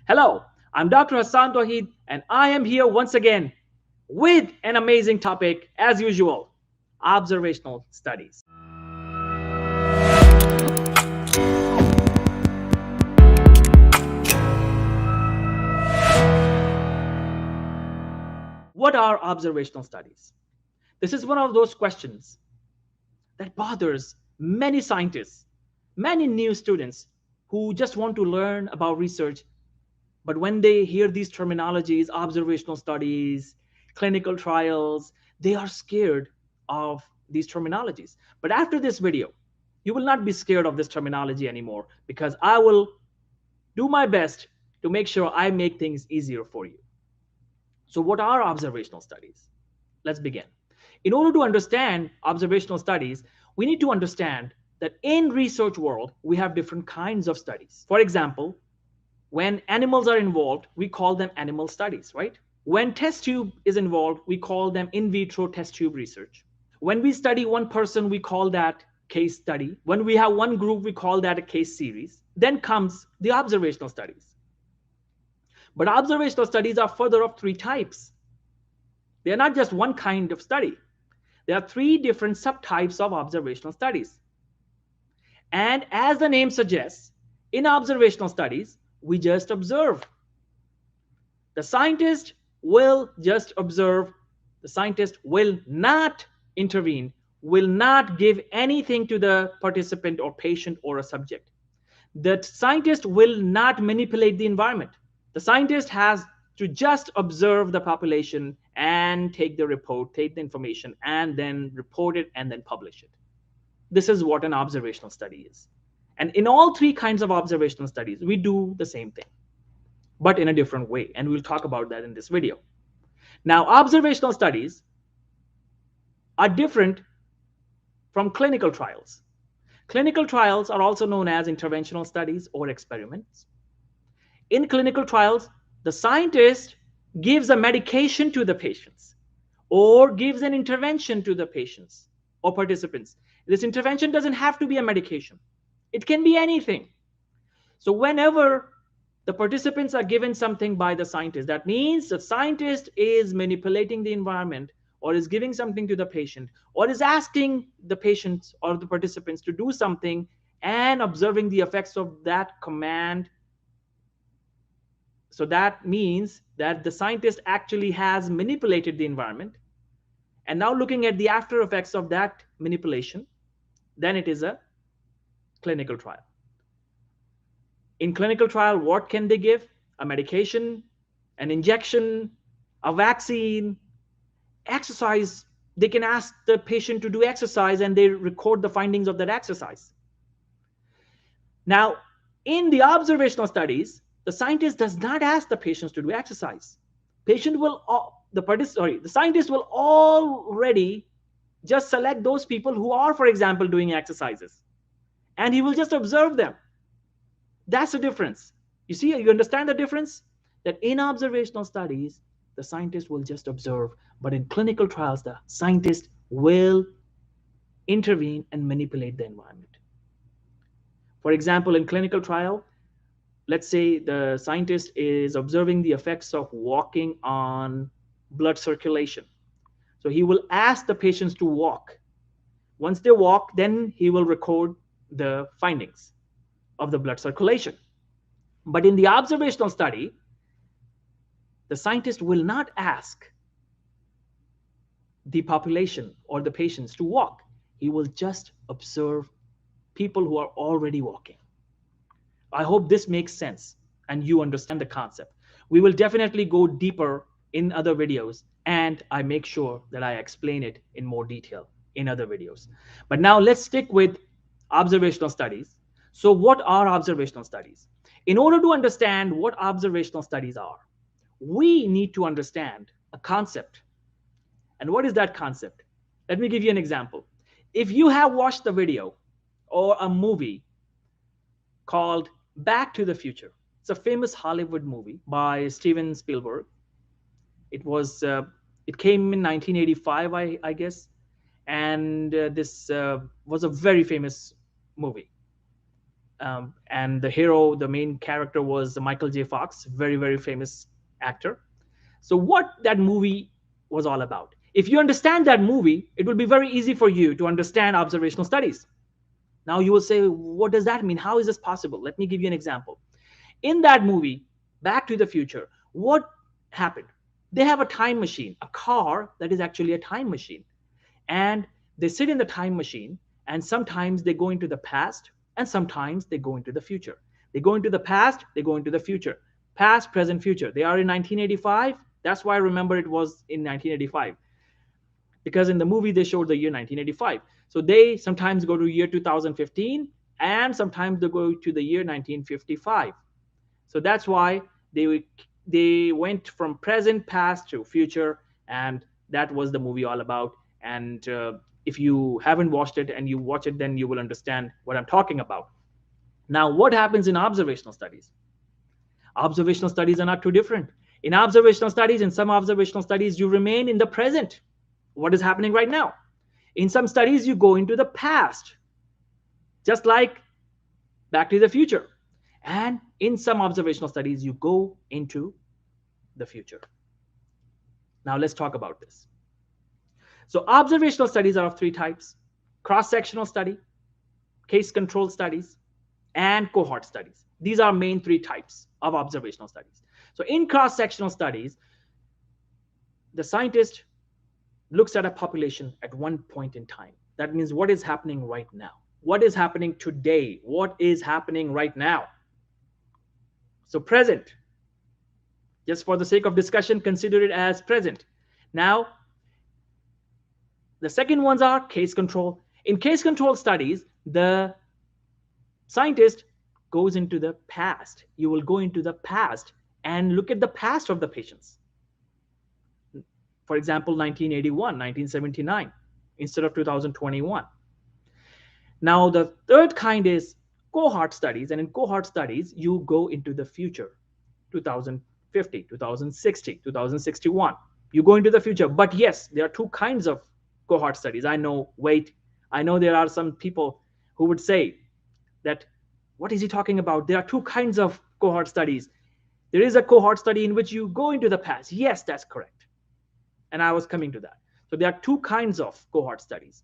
Hello, I'm Dr. Hassan Tawheed, and I am here once again with an amazing topic, as usual, observational studies. What are observational studies? This is one of those questions that bothers many scientists, many new students who just want to learn about research. But when they hear these terminologies, observational studies, clinical trials, they are scared of these terminologies. But after this video, you will not be scared of this terminology anymore because I will do my best to make sure I make things easier for you. So, what are observational studies? Let's begin. In order to understand observational studies, we need to understand that in research world, we have different kinds of studies. For example, when animals are involved, we call them animal studies, right? When test tube is involved, we call them in vitro test tube research. When we study one person, we call that case study. When we have one group, we call that a case series. Then comes the observational studies. But observational studies are further of three types. They are not just one kind of study. There are three different subtypes of observational studies. And as the name suggests, in observational studies, we just observe. The scientist will just observe. The scientist will not intervene, will not give anything to the participant or patient or a subject. The scientist will not manipulate the environment. The scientist has to just observe the population and take the report, take the information, and then report it and then publish it. This is what an observational study is. And in all three kinds of observational studies, we do the same thing, but in a different way. And we'll talk about that in this video. Now, observational studies are different from clinical trials. Clinical trials are also known as interventional studies or experiments. In clinical trials, the scientist gives a medication to the patients or gives an intervention to the patients or participants. This intervention doesn't have to be a medication. It can be anything. So whenever the participants are given something by the scientist, that means the scientist is manipulating the environment or is giving something to the patient or is asking the patients or the participants to do something and observing the effects of that command. So that means that the scientist actually has manipulated the environment and now looking at the after effects of that manipulation, then it is a clinical trial. In clinical trial, what can they give? A medication, an injection, a vaccine, exercise. They can ask the patient to do exercise and they record the findings of that exercise. Now, in the observational studies, the scientist does not ask the patients to do exercise. The scientist will already just select those people who are, for example, doing exercises, and he will just observe them. That's the difference. You see, you understand the difference? That in observational studies, the scientist will just observe, but in clinical trials, the scientist will intervene and manipulate the environment. For example, in clinical trial, let's say the scientist is observing the effects of walking on blood circulation. So he will ask the patients to walk. Once they walk, then he will record the findings of the blood circulation. But in the observational study, the scientist will not ask the population or the patients to walk. He will just observe people who are already walking. I hope this makes sense and you understand the concept. We will definitely go deeper in other videos, and I make sure that I explain it in more detail in other videos. But now let's stick with observational studies. So what are observational studies? In order to understand what observational studies are, we need to understand a concept. And what is that concept? Let me give you an example. If you have watched the video or a movie called Back to the Future, it's a famous Hollywood movie by Steven Spielberg. It came in 1985, I guess, and this was a very famous movie. and the hero, the main character, was Michael J. Fox, very, very famous actor. So, what that movie was all about. If you understand that movie, it will be very easy for you to understand observational studies. Now, you will say, what does that mean? How is this possible? Let me give you an example. In that movie, Back to the Future, what happened? They have a time machine, a car that is actually a time machine. And they sit in the time machine, and sometimes they go into the past, and sometimes they go into the future. They go into the past, they go into the future. Past, present, future. They are in 1985. That's why I remember it was in 1985, because in the movie they showed the year 1985. So they sometimes go to year 2015, and sometimes they go to the year 1955. So that's why they went from present, past to future, and that was the movie all about. And if you haven't watched it and you watch it, then you will understand what I'm talking about. Now, what happens in observational studies? Observational studies are not too different. In observational studies, in some observational studies, you remain in the present. What is happening right now? In some studies, you go into the past, just like Back to the Future. And in some observational studies, you go into the future. Now, let's talk about this. So, observational studies are of three types: cross-sectional study, case-controlled studies, and cohort studies. These are main three types of observational studies. So, in cross-sectional studies, the scientist looks at a population at one point in time. That means what is happening right now? What is happening today? What is happening right now? So present, just for the sake of discussion, consider it as present. Now, the second ones are case control. In case control studies, the scientist goes into the past. You will go into the past and look at the past of the patients. For example, 1981, 1979, instead of 2021. Now, the third kind is cohort studies. And in cohort studies, you go into the future, 2050, 2060, 2061. You go into the future. But yes, there are two kinds of cohort studies. I know there are some people who would say that, what is he talking about? There are two kinds of cohort studies. There is a cohort study in which you go into the past. Yes, that's correct. And I was coming to that. So there are two kinds of cohort studies: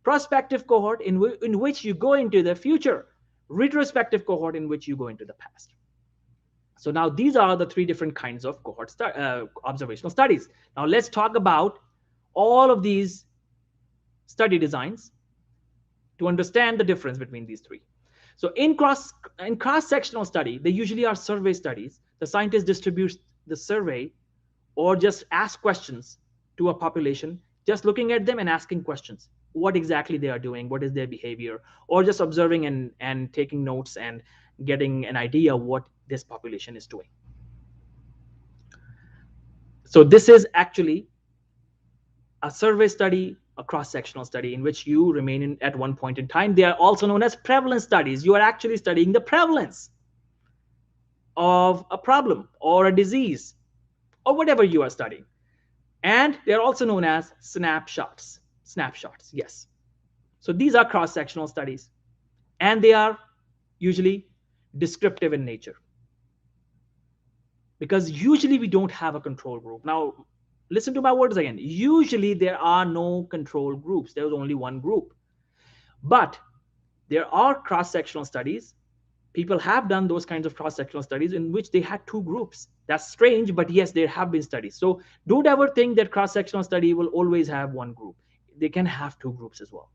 prospective cohort in which you go into the future, retrospective cohort in which you go into the past. So now these are the three different kinds of cohort observational studies. Now let's talk about all of these study designs to understand the difference between these three. So in cross-sectional study, they usually are survey studies. The scientist distributes the survey or just ask questions to a population, just looking at them and asking questions. What exactly they are doing, what is their behavior, or just observing and taking notes and getting an idea of what this population is doing. So this is actually a survey study, a cross-sectional study in which you remain at one point in time. They are also known as prevalence studies. You are actually studying the prevalence of a problem or a disease or whatever you are studying. And they're also known as snapshots. Snapshots, yes. So these are cross-sectional studies, and they are usually descriptive in nature, because usually we don't have a control group. Now, listen to my words again. Usually there are no control groups. There's only one group. But there are cross-sectional studies. People have done those kinds of cross-sectional studies in which they had two groups. That's strange, but yes, there have been studies. So don't ever think that cross-sectional study will always have one group. They can have two groups as well.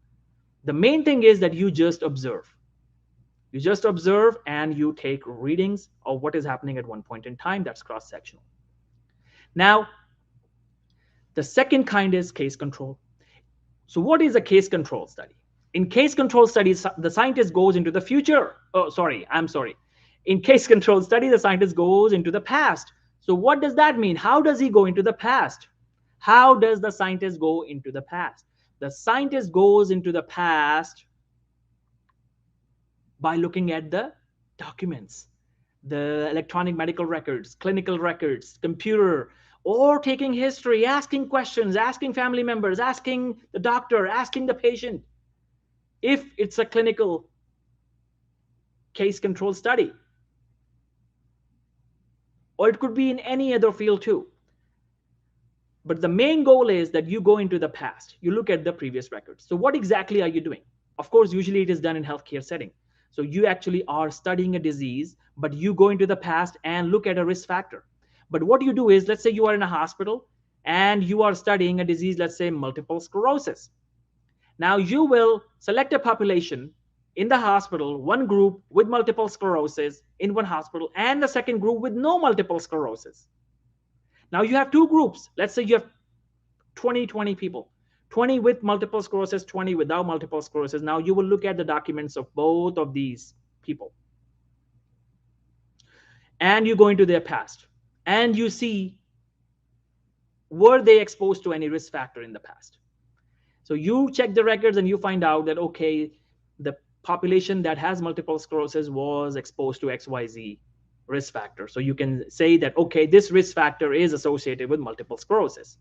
The main thing is that you just observe. You just observe and you take readings of what is happening at one point in time. That's cross-sectional. Now, the second kind is case control. So what is a case control study? In case control studies, the scientist goes into the future. In case control study, the scientist goes into the past. So what does that mean? How does he go into the past? How does the scientist go into the past? The scientist goes into the past by looking at the documents, the electronic medical records, clinical records, computer, or taking history, asking questions, asking family members, asking the doctor, asking the patient. If it's a clinical case control study, or it could be in any other field too. But the main goal is that you go into the past, you look at the previous records. So what exactly are you doing? Of course, usually it is done in healthcare setting. So you actually are studying a disease, but you go into the past and look at a risk factor. But what you do is, let's say you are in a hospital and you are studying a disease, let's say multiple sclerosis. Now you will select a population in the hospital, one group with multiple sclerosis in one hospital, and the second group with no multiple sclerosis. Now you have two groups. Let's say you have 20 people, 20 with multiple sclerosis, 20 without multiple sclerosis. Now you will look at the documents of both of these people, and you go into their past and you see, were they exposed to any risk factor in the past? So you check the records and you find out that, okay, the population that has multiple sclerosis was exposed to XYZ risk factor. So you can say that, okay, this risk factor is associated with multiple sclerosis.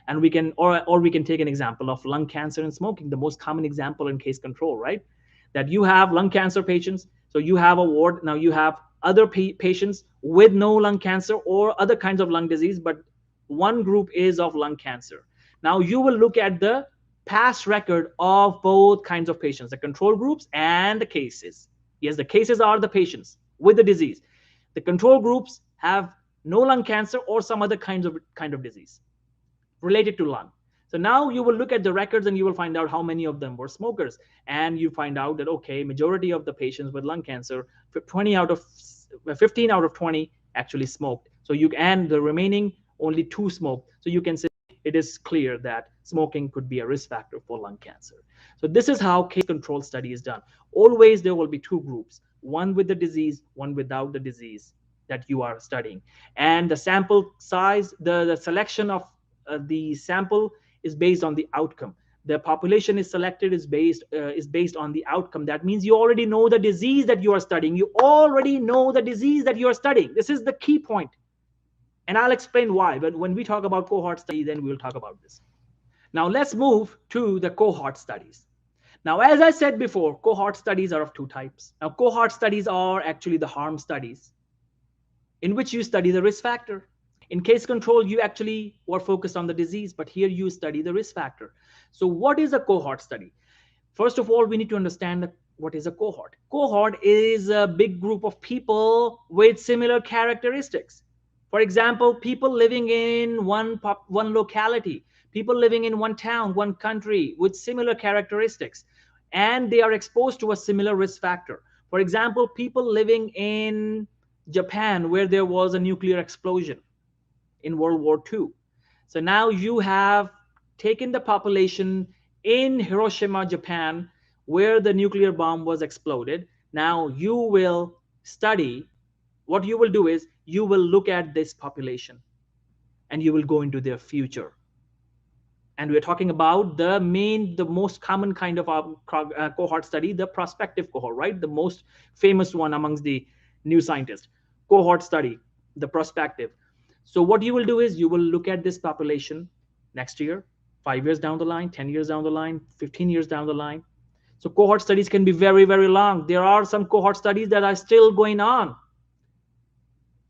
And we can, or we can take an example of lung cancer and smoking, the most common example in case control, right? That you have lung cancer patients. So you have a ward. Now you have other patients with no lung cancer or other kinds of lung disease, but one group is of lung cancer. Now you will look at the past record of both kinds of patients, the control groups and the cases. Yes, the cases are the patients with the disease. The control groups have no lung cancer or some other kind of disease related to lung. So now you will look at the records and you will find out how many of them were smokers. And you find out that, okay, majority of the patients with lung cancer, 15 out of 20 actually smoked. So and the remaining only 2 smoked. So you can say it is clear that smoking could be a risk factor for lung cancer. So this is how case control study is done. Always there will be 2 groups, one with the disease, one without the disease that you are studying. And the sample size, the selection of the sample is based on the outcome. The population is selected is based on the outcome. That means you already know the disease that you are studying. You already know the disease that you are studying. This is the key point. And I'll explain why. But when we talk about cohort study, then we'll talk about this. Now let's move to the cohort studies. Now, as I said before, cohort studies are of 2 types. Now, cohort studies are actually the harm studies, in which you study the risk factor. In case control, you actually were focused on the disease, but here you study the risk factor. So what is a cohort study? First of all, we need to understand what is a cohort. Cohort is a big group of people with similar characteristics. For example, people living in one locality, people living in one town, one country with similar characteristics, and they are exposed to a similar risk factor. For example, people living in Japan where there was a nuclear explosion in World War II. So now you have taken the population in Hiroshima, Japan, where the nuclear bomb was exploded. Now you will study, what you will do is you will look at this population and you will go into their future. And we're talking about the most common kind of cohort study, the prospective cohort, right? The most famous one amongst the new scientists. Cohort study, the prospective. So what you will do is you will look at this population next year, 5 years down the line, 10 years down the line, 15 years down the line. So cohort studies can be very, very long. There are some cohort studies that are still going on.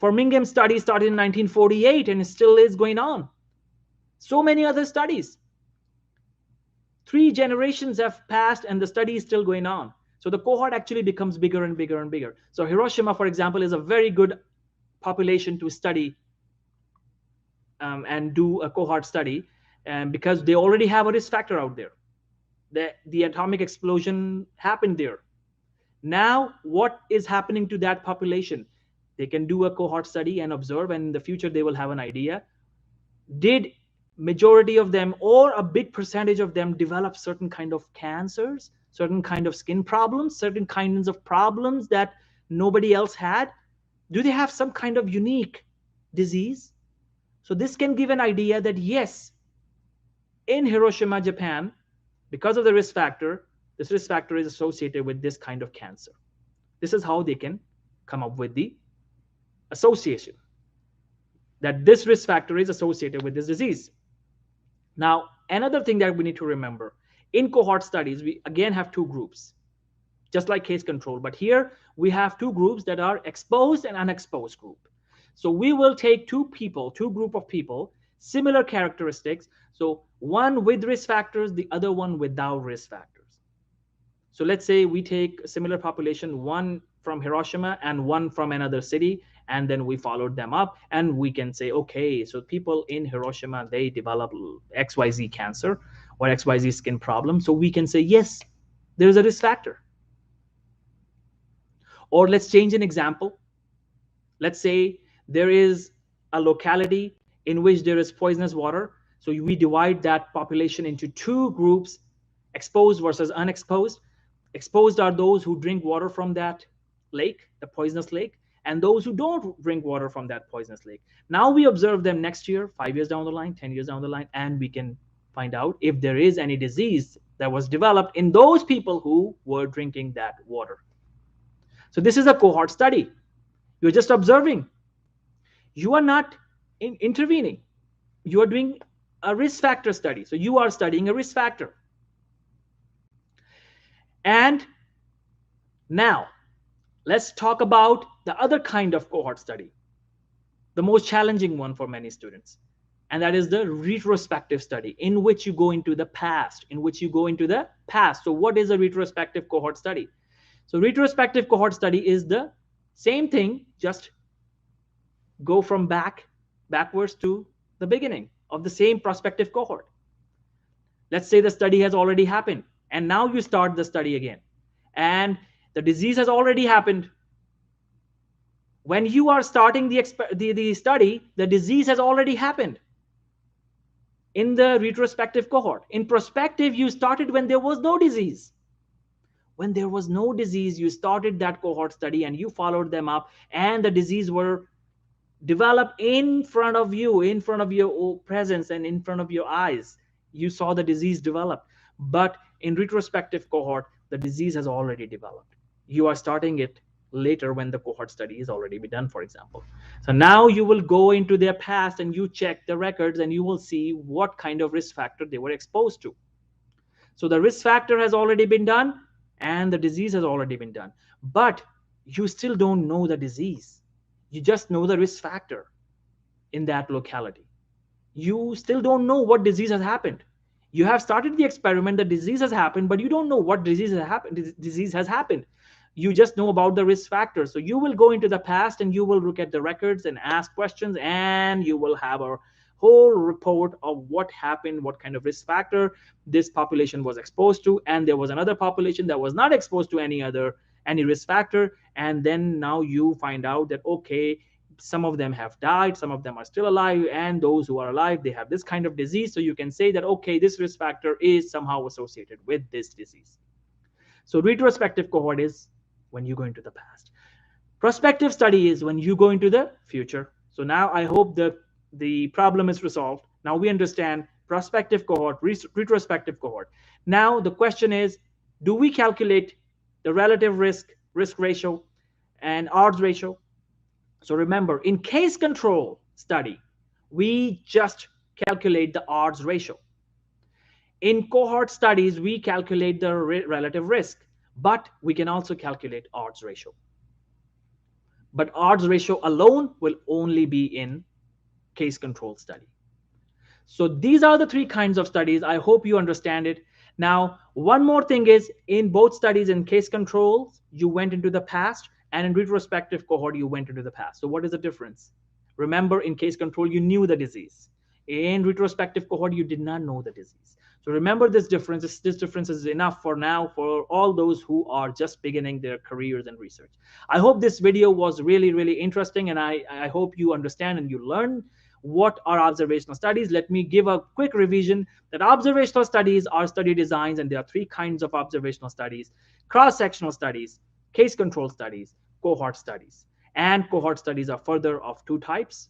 Framingham study started in 1948 and it still is going on. So many other studies. 3 generations have passed and the study is still going on. So the cohort actually becomes bigger and bigger and bigger. So Hiroshima, for example, is a very good population to study and do a cohort study, because they already have a risk factor out there. The atomic explosion happened there. Now, what is happening to that population? They can do a cohort study and observe, and in the future, they will have an idea. Did majority of them or a big percentage of them develop certain kind of cancers, certain kind of skin problems, certain kinds of problems that nobody else had? Do they have some kind of unique disease? So this can give an idea that yes, in Hiroshima, Japan, because of the risk factor, this risk factor is associated with this kind of cancer. This is how they can come up with the association, that this risk factor is associated with this disease. Now, another thing that we need to remember, in cohort studies, we again have 2 groups. just like case control. But here we have two groups that are exposed and unexposed group. So we will take two group of people, similar characteristics. So one with risk factors, the other one without risk factors. So let's say we take a similar population, one from Hiroshima and one from another city, and then we followed them up, and we can say, okay, so people in Hiroshima, they develop XYZ cancer or XYZ skin problem. So we can say, yes, there's a risk factor. Or let's change an example. Let's say there is a locality in which there is poisonous water. So we divide that population into two groups, exposed versus unexposed. Exposed are those who drink water from that lake, the poisonous lake, and those who don't drink water from that poisonous lake. Now we observe them next year, 5 years down the line, 10 years down the line, and we can find out if there is any disease that was developed in those people who were drinking that water. So this is a cohort study. You're just observing. You are not intervening. You are doing a risk factor study. So you are studying a risk factor. And now let's talk about the other kind of cohort study, the most challenging one for many students. And that is the retrospective study, in which you go into the past, So what is a retrospective cohort study? So retrospective cohort study is the same thing, just go from backwards to the beginning of the same prospective cohort. Let's say the study has already happened, and now you start the study again, and the disease has already happened. When you are starting the study, the disease has already happened in the retrospective cohort. In prospective, you started when there was no disease. When there was no disease, you started that cohort study and you followed them up, and the disease were developed in front of you, in front of your presence and in front of your eyes. You saw the disease develop. But in retrospective cohort, the disease has already developed. You are starting it later when the cohort study is already been done, for example. So now you will go into their past and you check the records, and you will see what kind of risk factor they were exposed to. So the risk factor has already been done and the disease has already been done, but you still don't know the disease. You just know the risk factor in that locality. You still don't know what disease has happened. You have started the experiment, the disease has happened, but you don't know what disease has happened. You just know about the risk factor. So you will go into the past and you will look at the records and ask questions, and you will have a whole report of what happened, what kind of risk factor this population was exposed to, and there was another population that was not exposed to any risk factor. And then now you find out that, okay, some of them have died, some of them are still alive, and those who are alive, they have this kind of disease. So you can say that, okay, this risk factor is somehow associated with this disease. So retrospective cohort is when you go into the past. Prospective study is when you go into the future. So now I hope the problem is resolved. Now we understand prospective cohort, retrospective cohort. Now the question is, do we calculate the relative risk ratio and odds ratio? So remember, in case control study, we just calculate the odds ratio. In cohort studies, we calculate the relative risk, but we can also calculate odds ratio. But odds ratio alone will only be in case control study. So these are the three kinds of studies. I hope you understand it. Now, one more thing is, in both studies, in case control, you went into the past, and in retrospective cohort, you went into the past. So what is the difference? Remember, in case control, you knew the disease. In retrospective cohort, you did not know the disease. So remember this difference. This difference is enough for now for all those who are just beginning their careers in research. I hope this video was really, really interesting, and I hope you understand and you learn what are observational studies. Let me give a quick revision that observational studies are study designs, and there are three kinds of observational studies: cross-sectional studies, case control studies, cohort studies. And cohort studies are further of two types.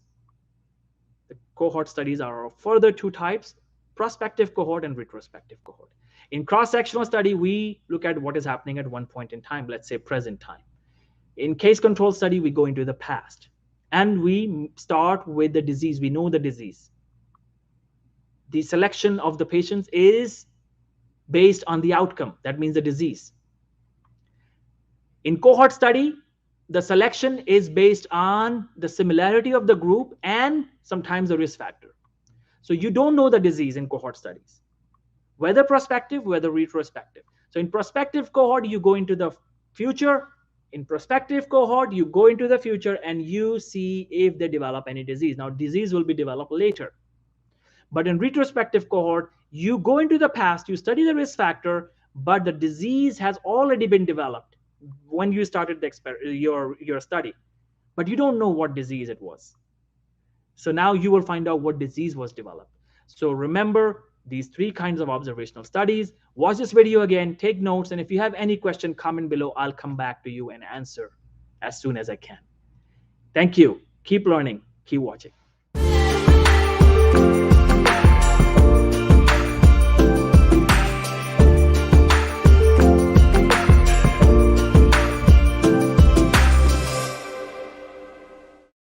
The cohort studies are of further two types: prospective cohort and retrospective cohort. In cross-sectional study, we look at what is happening at one point in time, let's say present time. In case control study, we go into the past, and we start with the disease. We know the disease. The selection of the patients is based on the outcome. That means the disease. In cohort study, the selection is based on the similarity of the group and sometimes the risk factor. So you don't know the disease in cohort studies, whether prospective, whether retrospective. So in prospective cohort, you go into the future. In prospective cohort, you go into the future and you see if they develop any disease. Now, disease will be developed later. But in retrospective cohort, you go into the past, you study the risk factor, but the disease has already been developed when you started your study. But you don't know what disease it was. So now you will find out what disease was developed. So remember these three kinds of observational studies. Watch this video again, take notes, and if you have any question, comment below. I'll come back to you and answer as soon as I can. Thank you. Keep learning. Keep watching.